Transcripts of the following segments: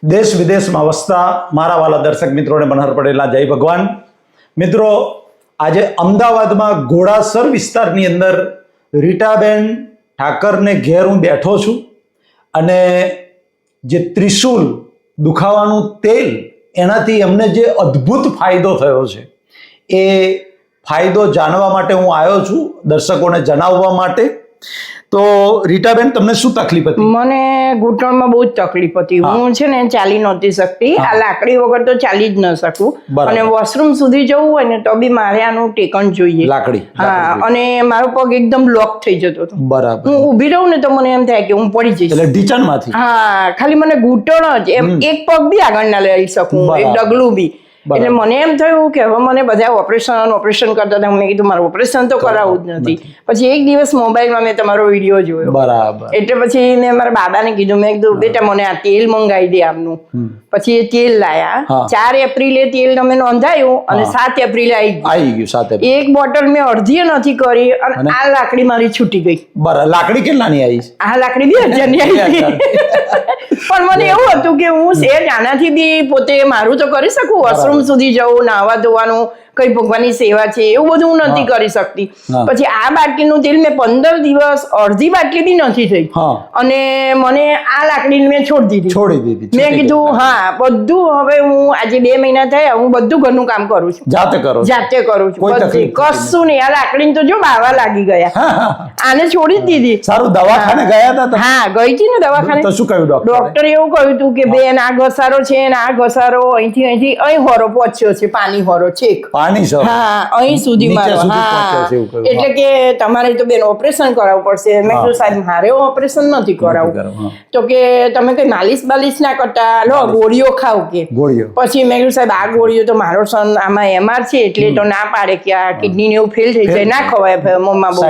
દેશ વિદેશમાં વસતા મારા વાલા દર્શક મિત્રોને મનહર પટેલના જય ભગવાન. મિત્રો, આજે અમદાવાદમાં ઘોડાસર વિસ્તારની અંદર રીટાબેન ઠાકરને ઘેર હું બેઠો છું અને જે ત્રિશુલ દુખાવાનું તેલ એનાથી એમને જે અદ્ભુત ફાયદો થયો છે એ ફાયદો જાણવા માટે હું આવ્યો છું, દર્શકોને જણાવવા માટે. તો રીટાબેન, તમને શું તકલીફ હતી? મને ઘૂંટણમાં બહુ જ તકલીફ હતી. હું છે ને ચાલી નહોતી શકતી. આ લાકડી વગર તો ચાલી જ ન શકું. અને વોશરૂમ સુધી જવું હોય ને તો બી મારે આનું ટેકન જોઈએ, લાકડી. હા, અને મારો પગ એકદમ લોક થઈ જતો હતો. બરાબર. હું ઊભી રહું ને તો મને એમ થાય કે હું પડી જઈશ. એટલે ઢીચણમાંથી? હા, ખાલી મને ઘૂંટણ જ, એમ એક પગ બી આગળ ના લઈ શકું, એક ડગલું બી. એટલે મને એમ થયું કે હવે મને બધા ઓપરેશન કરતા હતા. મેં કીધું મારું ઓપરેશન તો કરાવવું જ નથી. પછી એક દિવસ મોબાઈલમાં મેં તમારો વિડીયો જોયો. બરાબર. એટલે પછી મેં મારા બાબાને કીધું, મેં કીધું બેટા મને આ તેલ મંગાવી દે આમનું. પછી એ તેલ લાયા. 4 એપ્રિલે તેલ અમે નોંધાયું અને 7 એપ્રિલે આવી ગયું. 7 એપ્રિલ એક બોટલ મેં અડધી નથી કરી અને આ લાકડી મારી છૂટી ગઈ. બરાબર. લાકડી કેટલાની આવી? આ લાકડી 2000 ની આવી. પણ મને એવું હતું કે હું સેજ આનાથી બી પોતે મારું તો કરી શકું, વોશરૂમ સુધી જવું, નાહવા ધોવાનું, કઈ ભગવાનની સેવા છે એવું બધું હું નથી કરી શકતી. પછી આ બાટલીનું તેલ મેં 15 દિવસ અડધી બાટલી બી નથી થઈ અને મને આ લાકડીને મેં છોડી દીધી. મેં કીધું હા, બધું હવે હું આજે 2 મહિના થયા, હું બધું ઘરનું કામ કરું છું, જાતે કરું છું. કશું નહીં. આ લાકડીને તો જો બાવા લાગી ગયા, આને છોડી જ દીધી. સારું. દવાખાને ગયા હતા? હા, ગઈ હતી ને દવાખાને. તો શું કહ્યું ડોક્ટરે? એવું કહ્યું હતું કે બેન આ ઘસારો છે ને આ ઘસારો અહીંથી અહીં હોરો પહોંચ્યો છે, પાણી હોરો છેક. હા, અહીં સુધી મારો. હા, એટલે કે તમારે તો બેન ઓપરેશન કરાવવું પડશે. મેં કીધું સાહેબ મારે ઓપરેશન નથી કરાવવું. તો કે તમે કઈ માલિશ બાલિશ ના કરતા, લો ગોળીઓ ખાવ કે. પછી મેં કીધું સાહેબ આ ગોળીઓ તો મારો સન આમાં એમઆર છે એટલે તો ના પાડે કે આ કિડની ને એવું ફેલ થઈ જાય, ના ખવાય મમ્મા બહુ.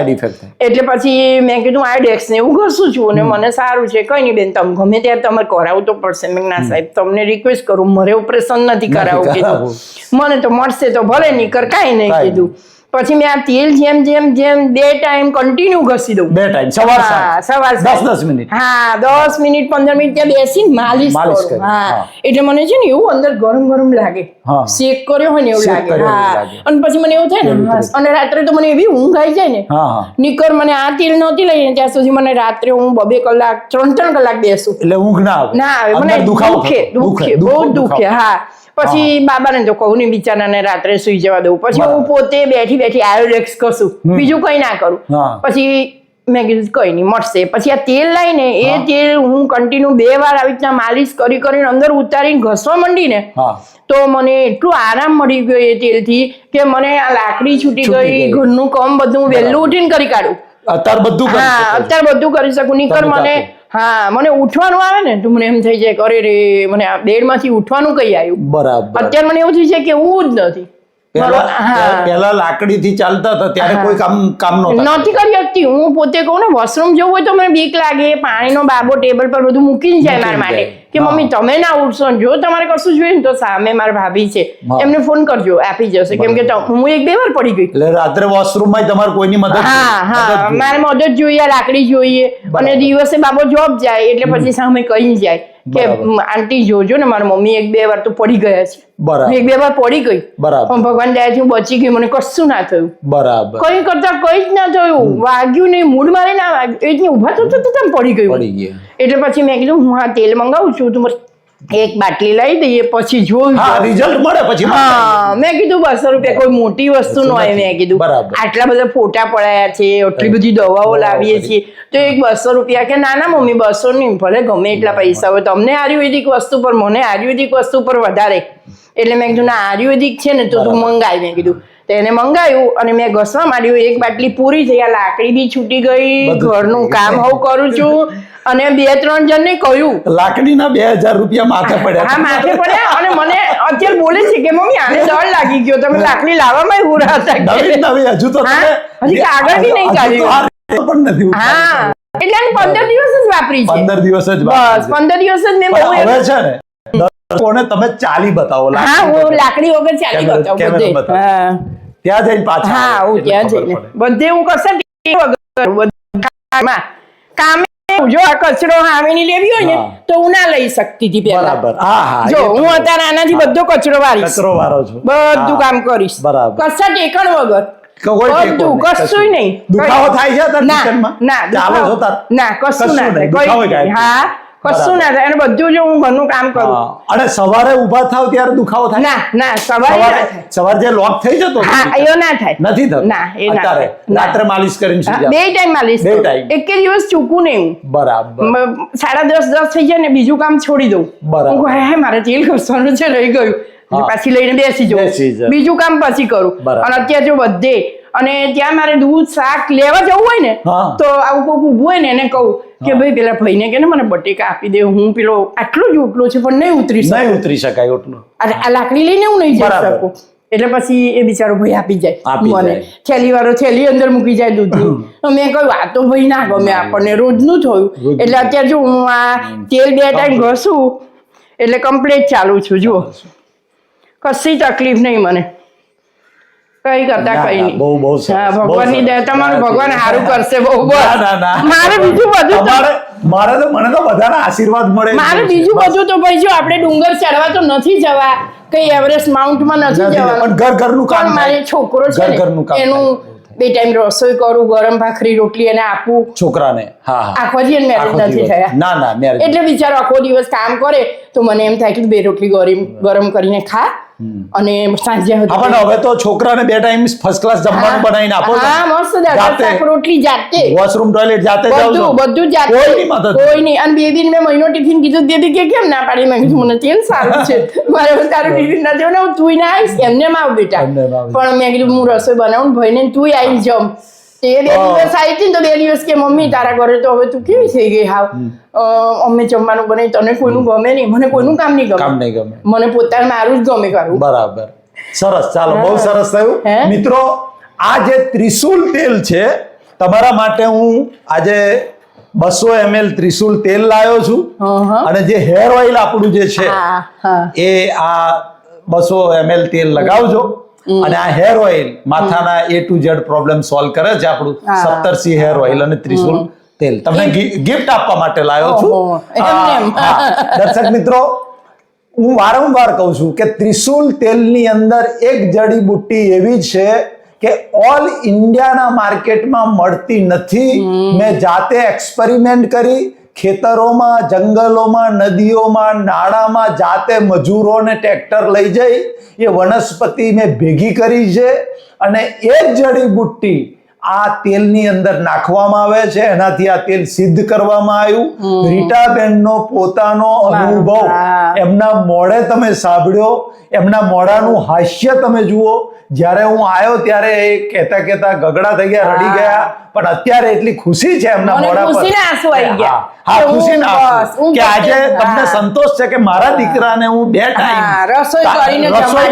એટલે પછી મેં કીધું આયોડેક્સ ને એવું ઘસું છું અને મને સારું છે. કઈ નહીં બેન, તમે ગમે ત્યારે તમારે કરાવવું તો પડશે. મેં ના સાહેબ તમને રિક્વેસ્ટ કરું, મારે ઓપરેશન નથી કરાવવું કીધું. મને તો મળશે તો ભલે નહીં કર, કાંઈ નહીં કીધું. પછી મેં આ તેલ જેમ 2 ટાઈમ કન્ટિન્યુ ઘસી દઉં. 2 ટાઈમ સવાર 10 મિનિટ. હા, 10 મિનિટ 15 મિનિટ ત્યાં બેસીને માલિશ કરું. હા, એટલે મને છે ને એવું અંદર ગરમ લાગે, શેક કર્યો હોય ને એવું લાગે. હા, અને પછી મને એવું થાય ને, અને રાત્રે તો મને એવી ઊંઘ આવી જાય ને, નીકર મને આ તેલ નહોતી લઈને ત્યાં સુધી મને રાત્રે હું 2 કલાક 3 કલાક બેસું. એટલે ઊંઘ ના આવે, મને દુખે, બહુ દુખે. હા, પછી બાબાને તો કહું ને બિચારાને રાત્રે સુઈ જવા દઉં. પછી હું પોતે બેઠી આયોડેક્સ કશું, બીજું કઈ ના કરું. પછી મેં કીધું કઈ નહીં મળશે. પછી આ તેલ લઈને એ તેલ હું કન્ટિન્યુ 2 વાર આવી રીતના માલિશ કરીને અંદર ઉતારીને ઘસવા માંડી ને તો મને એટલું આરામ મળી ગયો એ તેલથી કે મને આ લાકડી છૂટી ગઈ, ઘરનું કામ બધું વહેલું ઉઠીને કરી કાઢું. અત્યારે બધું કરી શકું. નીકળ મને મને ઉઠવાનું આવે ને તો મને એમ થઈ જાય કે અરે રે, મને આ બેડ માંથી ઉઠવાનું કઈ આવ્યું. બરાબર. અત્યારે મને એવું થઈ જાય કે હું જ નથી. પેલા લાકડી થી ચાલતા હતા ત્યારે કોઈ કામ નથી કરી શકતી. હું પોતે કહું ને વોશરૂમ જવું હોય તો મને બીક લાગે. પાણીનો બાબો ટેબલ પર બધું મૂકીને જાય મારા માટે કે મમ્મી તમે ના ઉઠશો. જો તમારે કશું જોઈએ ને તો સામે મારા ભાભી છે, એમને ફોન કરજો, આપી જશે. કેમ કે હું 1-2 વાર પડી ગઈ. એટલે રાત્રે વોશરૂમ માં તમારે કોઈની મદદ? હા, મારે મદદ જોઈએ, લાકડી જોઈએ. અને દિવસે બાબો જોબ જાય એટલે પછી સામે કહી જાય કે આંટી જોજો ને મારા મમ્મી 1-2 વાર તો પડી ગયા છે. 1-2 વાર પડી ગઈ, પણ ભગવાન દયાથી હું બચી ગઈ, મને કશું ના થયું. બરાબર. કઈ કરતા કઈ જ ના થયું, વાગ્યું નહીં, મૂડ મારે ના વાગ્યું, એ જ ઉભા તો પડી ગયું. એટલે પછી મેં કીધું હું આ તેલ મંગાવું છું, તું એક બાટલી લઈ દઈએ પછી જોયું રિઝલ્ટ મળે પછી. હા, મેં કીધું 200 રૂપિયા કોઈ મોટી વસ્તુ ન હોય. મેં કીધું આટલા બધા ફોટા પડાયા છે, આટલી બધી દવાઓ લાવીએ છીએ તો એક 200 રૂપિયા કે ના મમ્મી 200 નહીં, ભલે ગમે એટલા પૈસા હોય, તમને આયુર્વેદિક વસ્તુ પર, મને આયુર્વેદિક વસ્તુ પર વધારે. એટલે મેં કીધું ના આયુર્વેદિક છે ને તો તું મંગાવી. મેં કીધું તેને મંગાવ્યું અને મેં ઘસવા માંડ્યું. એક બાટલી પૂરી થઈ, આ લાકડી બી છૂટી ગઈ, ઘરનું કામ હું કરું છું. અને 2-3 જણને કહ્યું. લાકડીના 2000 રૂપિયા માથે પડ્યા. હા, માથે પડ્યા. અને મને અત્યારે બોલે છે કે મમ્મી આને ડર લાગી ગયો, તમે લાકડી લાવવામાં હુરા હતા. હજુ તો હજી આગળ બી નહીં કાઢ્યું. હા, એટલે 15 દિવસ જ વાપરી છે. 15 દિવસ જ બસ. 15 દિવસ જ મેં હવે છે ને કોને તમે ચાલી બતાવો. હા, હું લાકડી વગર ચાલી બતાવું. ત્યાં જઈને પાછા. હા, હું ત્યાં જઈને બધે હું કરશે કામે જો આ કચરો હાવેની લેવી હોય ને હા. તો હું ના લઈ શકતી હતી પહેલા. બરાબર હા જો હું અત્યારે આનાથી બધો કચરો વાળીશ, કચરો વાળો છો બધું હા. કામ કરીશ, બરાબર. કશા ટેકણ વગર કોઈ ટેકો બધું, નહીં, કશુંય નહીં. દુખાવો થાય છે તાર ના, કિચનમાં? ના, ચાલો છો દુખાવો- તાર? ના, કશું ના થાય. દુખાવો કોઈ- કાંઈ? હા, કશું ના થાય. અને બધું જો હું ઘરનું કામ કરું. હા. અને સવારે ઊભા થાવ ત્યારે દુખાવો થાય? ના, ના, સવારે ના સવારે થાય. સવારે જે લોક થઈ જતો હતો, હા, એવો ના થાય. નથી થતો ના, એ ના અત્યારે થાય. ના. રાત્રે માલિશ કરીને સુઈ હા, જાવ. બે ટાઈમ માલિશ બે કરું. time. એકે દિવસ ચૂકું નહીં હું. બરાબર 10:30 થઈ જાય ને બીજું કામ છોડી દઉં. બરાબર. હું કહું, હે મારે તેલ ઘસવાનું છે, રહી ગયું. હા. પાછી લઈને બેસી બેસી જાઉં, જાવ. બીજું કામ પછી કરું. બરાબર. અને અત્યારે જો બધે અને ત્યાં મારે દૂધ શાક લેવા જવું હોય ને હા. તો આવું કોઈક ઊભું હોય ને એને કહું કે ભાઈ પેલા ભાઈને કે ને મને બટેકા આપી દે, હું પેલો આટલો જ ઓટલો છે પણ નહીં ઉતરી શકું. નહીં ઉતરી શકાય એટલું. અરે આ લાકડી લઈને હું નહીં જઈ બરાબર. શકું. એટલે પછી એ બિચારો ભાઈ આપી જાય આપી મને, જાય. થેલી વાળો થેલી અંદર મૂકી જાય દૂધની. તો મેં કહ્યું આ તો ભાઈ ના ગમે આપણને, રોજનું થયું. રોજનું. એટલે અત્યારે જો હું આ તેલ 2 ટાઈમ ઘસું એટલે કમ્પ્લીટ ચાલુ છું. જુઓ કશી તકલીફ નહીં મને, કઈ કરતા ના, કઈ ના, નહીં. બહુ બહુ સરસ, હા, બહુ ભગવાનની સરસ. દયા, તમારું ના, ભગવાન ના, સારું કરશે બહુ. ના, ના, ના. મારે બીજું બધું તો- મારે તો મને તો બધાના આશીર્વાદ મળે મારે છે. બીજું બસ. બધું તો ભાઈ જો આપણે ડુંગર ચડવા તો નથી જવા, કઈ એવરેસ્ટ માઉન્ટમાં નથી નથી, જવાનું. પણ ઘરનું કામ પણ થાય. મારે છોકરો છે ને, ઘરનું કામ એનું થાય. 2 ટાઈમ રસોઈ કરું, ગરમ ભાખરી રોટલી એને આપું. છોકરાને હા હા આખો દિવસ marriage આખો નથી દિવસ. થયા. ના ના marriage. એટલે બિચારો આખો દિવસ કામ કરે તો મને એમ થાય કે 2 રોટલી ગરમ કરીને ખા અને સાંજે હા, પણ હવે તો છોકરાને 2 ટાઈમ ફર્સ્ટ ક્લાસ જમવાનું બનાવીને આપો છો. હા, મસ્ત દાળ જાતે. શાક રોટલી જાતે, વોશરૂમ ટોયલેટ જાતે જાવ છો? બધું જાતે, કોઈની મદદ કોઈ નહીં. અને બેબીને મેં મહિનો ટિફિન કીધું, બેબી કે કેમ ના પાડી? મેં કીધું મને તેલ સારું છે, મારે હવે તારું ટિફિન ના દેવું ને, હું તુંય ના આવીશ, એમને આવ બેટા. એમનેમ આવ. પણ મેં કીધું હું રસોઈ બનાવું, ભાઈને તુંય આવી જમ. તે 2 દિવસ આવી હતી ને તો 2 દિવસ કે મમ્મી તારા ઘરે તો હવે તું કેવી થઈ ગઈ હાવ, અમે જમવાનું બનાવી, તને કોઈનું ગમે નહીં, મને કોઈનું કામ નહીં કામ ગમે, નહીં ગમે. મને પોતાને મારું જ ગમે કરવું. બરાબર, સરસ. ચાલો, બહુ સરસ થયું. હે? મિત્રો, આ જે ત્રિશુલ તેલ છે તમારા માટે હું આજે 200 ml ત્રિશુલ તેલ લાવ્યો છું. હા. અને જે હેર ઓઇલ આપણું જે છે હા, હા. એ આ 200 ml તેલ લગાવજો. અને આ હેર ઓઇલ માથાના A to Z problem solve કરે છે આપણું હા. સપ્તર્ષિ હેર ઓઇલ અને ત્રિશુલ તેલ તમને ગિફ્ટ આપવા માટે લાવ્યો છું. ઓહો, એમ. હા. દર્શક મિત્રો, હું વારંવાર કહું છું કે ત્રિશુલ તેલની અંદર એક જડીબુટ્ટી એવી છે કે ઓલ ઇન્ડિયાના માર્કેટમાં મળતી નથી. મેં જાતે એક્સપેરિમેન્ટ કરી, ખેતરોમાં, જંગલોમાં, નદીઓમાં, નાળામાં જાતે મજૂરોને ટ્રેક્ટર લઈ જઈ એ વનસ્પતિ મેં ભેગી કરી છે અને એ જ જડીબુટ્ટી આ તેલની અંદર નાખવામાં આવે છે. એનાથી આ તેલ સિદ્ધ કરવામાં આવ્યું. રીટાબેનનો પોતાનો અનુભવ વાહ. એમના મોઢે તમે સાંભળ્યો, એમના મોઢાનું હાસ્ય તમે જુઓ. જ્યારે હું આવ્યો ત્યારે એ કહેતા કહેતા ગગડા થઈ ગયા, રડી ગયા, પણ અત્યારે એટલી ખુશી છે એમના મને મોઢા પર. ખુશીના આંસુ આવી ગયા. હા, કે હું ખુશીના આંસુ. બસ, હું કે આજે પોતે- તમને હા. સંતોષ છે કે મારા દીકરાને હું 2 ટાઈમ હા, રસોઈ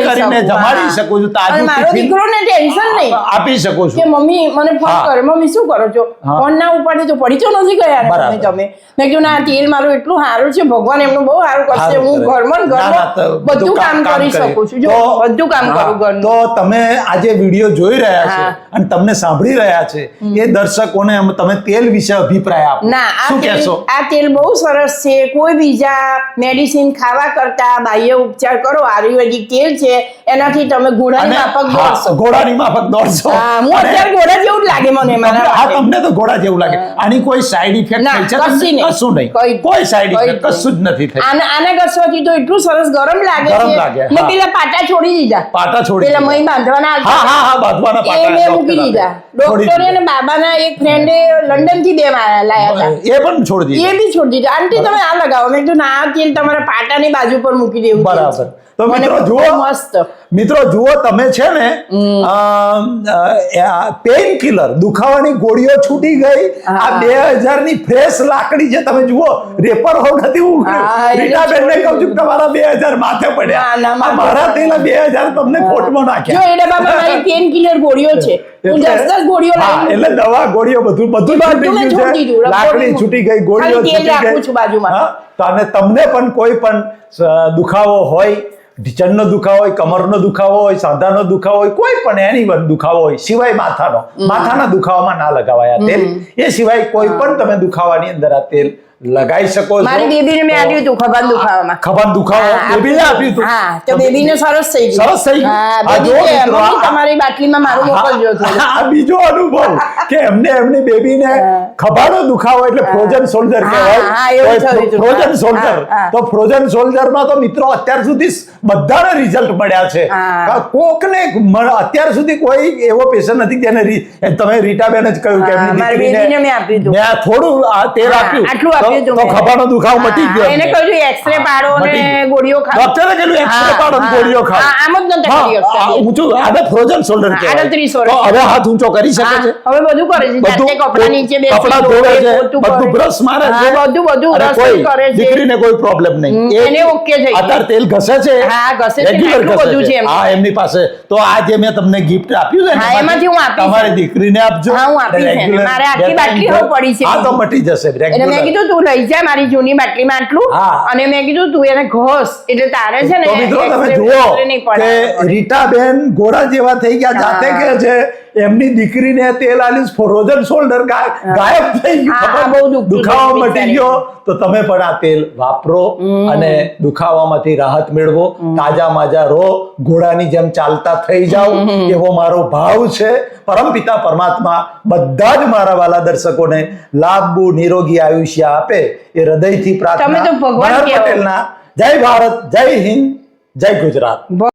કરીને જમાડી શકું છું, અને તાજું મારો ટિફિન દીકરોને ટેન્શન નહીં આપી શકું કે છું. મમ્મી મને ફોન હા. કરે, મમ્મી શું કરો છો? હા. ફોન ના ઉપાડે તો પડી તો નથી ગયા ને બરાબર. મમ્મી તમે? મેં કીધું ના, તેલ મારું એટલું સારું છે, ભગવાન એમનું બહુ સારું કરશે. સારું હું કરે. ઘરમાં ને ના, ના, તો ઘરમાં બધું કામ કરી શકું છું. જો બધું કામ હા, કરું ઘરનું. તો તમે આજે વિડીયો જોઈ રહ્યા છે હા. અને તમને સાંભળી રહ્યા છે એ દર્શકોને તમે તેલ વિશે અભિપ્રાય આપો. ના, શું કહેશો? આ તેલ બહુ સરસ છે. કોઈ બીજા મેડિસિન ખાવા કરતા બાહ્ય ઉપચાર કરો, આયુર્વેદિક તેલ છે, એનાથી તમે ઘોડાની અને માફક હા, દોડશો. ઘોડાની માફક દોડશો. હા, હું અને અત્યારે ઘોડા જેવું જ લાગે મને મારા હા, માટે. તમને તો ઘોડા જેવું લાગે. આની કોઈ સાઈડ ઇફેક્ટ ના, થઈ છે તમને? કશી નહીં. કશું નહીં. કઈ- કોઈ સાઈડ કઈ ઇફેક્ટ કશું જ નથી થઈ. આને ઘસવાથી તો એટલું સરસ ગરમ લાગે ગરમ છે. લાગે, મેં હા. પેલા પાટા છોડી દીધા. પાટા છોડી પેલા દીધા. મહી બાંધવાના હતા. હા હા હા, બાંધવાના એ પાટા મેં મૂકી ડોક્ટર દીધા. આપે. છોડી ડોક્ટરે દીધા. અને બાબાના એક ફ્રેન્ડે લંડન થી 2 લાયા હતા. એ પણ છોડી એ દીધા. બી છોડી દીધા. આંટી તમે આ લગાવો. મેં કીધું ના, આ તેલ તમારા પાટાની બાજુ પર મૂકી દેવું છે. બરાબર. તો મને મિત્રો બહુ જુઓ, મસ્ત. મિત્રો જુઓ, તમે છે ને પેઇન કિલર, દુખાવાની ગોળીઓ છૂટી ગઈ. આ 2000 ની ફ્રેશ લાકડી છે, તમે જુઓ રેપર હોવ નથી હા, ઉઘડ્યું. એને રીટાબેનને છોડી કહું છું કે તમારા 2000 માથે પડ્યા. ના, આ મારા તેલ 2000 તમને ખોટમાં જો નાખ્યા. એ ડબ્બામાં મારી પેન કિલર ગોળીઓ છે. હું એટલે- 10 ગોળીઓ હા, લાવી. એટલે દવા ગોળીઓ બધું બધું મેં છૂટી છોડી ગયું છે. દીધું. લાકડી છૂટી ગઈ, ગોળીઓ ખાલી તેલ છૂટી રાખું ગઈ. છું બાજુમાં. હા, તો અને તમને પણ કોઈ પણ દુખાવો હોય, ઢીચણનો દુખાવો હોય, કમરનો દુખાવો હોય, સાંધાનો દુખાવો હોય, કોઈ પણ એની દુખાવો હોય, સિવાય માથાના દુખાવામાં ના લગાવાય આ તેલ. એ સિવાય કોઈ પણ તમે દુખાવાની અંદર આ તેલ લગાઈ શકો છો. મારી બેબીને મેં આપ્યું હતું ખભાનો દુખાવામાં. ખભાનો દુખાવો બેબીને આપ્યું હતું. હા, તો બેબીને સરસ થઈ ગયું. સરસ થઈ ગયું. હા, આ બેબી જુઓ કે, મિત્રો, "મમ્મી, તમારી બાટલીમાં મારું મોકલજો થોડું." આ બીજો અનુભવ કે એમની બેબીને ખભાનો દુખાવો એટલે ફ્રોઝન શોલ્ડર હા, એવું થયું હતું. Frozen shoulder. હા. તો ફ્રોઝન શોલ્ડરમાં તો મિત્રો અત્યાર સુધી બધાને રિઝલ્ટ મળ્યા છે. હા. કોકને અત્યાર સુધી કોઈ એવો પેશન્ટ નથી જેને તમે રીટાબેન જ કહ્યું કે એમની મારી દીકરીને બેબીને મેં આપ્યું હતું. મેં થોડું આ તેલ હા, આપ્યું આટલું આપ્યું હતું તો મેં. ખભાનો દુખાવો મટી ગયો. એને એમને. કહ્યું એક્સરે પાડો મટી અને ગયું. ગોળીઓ ખાઓ. ડોક્ટરે કહ્યું એક્સરે પાડો અને ગોળીઓ ખાઓ. હા, આમ જ નતા કરી શકતા. ઊંચું આને ફ્રોઝન શોલ્ડર હા, કહેવાય. 38 તો વર્ષ. હવે હાથ ઊંચો કરી શકે હા, છે. હવે બધું કરે છે. જાતે કપડા નીચે બેસી કપડાં ધોવે છે, પોતું બધું કરે. બ્રશ મારે છે. હા, બધું અને રસોઈ કોઈ કરે છે. દીકરીને કોઈ પ્રોબ્લેમ નહીં. એને okay થઈ ગયું. અત્યારે તેલ ઘસે છે. હા, ઘસે છે. Regular આટલું ઘસે બધું છે એમની હા, એમની પાસે. તો આ જે મેં તમને ગિફ્ટ આપ્યું છે ને, હા, એમાંથી હું આપીશ. તમારી દીકરીને આપજો. હા, હું આપીશ એને. Regular મારે આખી બે બાટલી time હવે પડી છે. હા, તો મટી જશે એટલે મેં regular. કીધું તું લઈ જા મારી જૂની બાટલીમાં આટલું હા. અને મેં કીધું તું એને ઘસ એટલે તારે છે ને તો મિત્રો તમે X-ray જુઓ નહીં કે પડે. રીટાબેન ઘોડા જેવા થઈ ગયા, જાતે હા. કે છે એમની દીકરીને તેલ આલીસ ફ્રોઝન શોલ્ડર ગાયબ થઈ હા, ગયું. બહુ દુખતું દુખાવો હતું મટી ગયો. તો તમે પણ આ તેલ વાપરો અને દુખાવામાંથી રાહત મેળવો. તાજા માજા રહો, ઘોડાની જેમ ચાલતા થઈ જાઓ એવો મારો ભાવ છે. પરમપિતા પરમાત્મા બધા જ મારા વાલા દર્શકોને લાંબુ નિરોગી આયુષ્ય આપે એ હૃદયથી પ્રાર્થના. તમે તો ભગવાન મનહર કહેવાય. પટેલના જય ભારત, જય હિન્દ, જય ગુજરાત.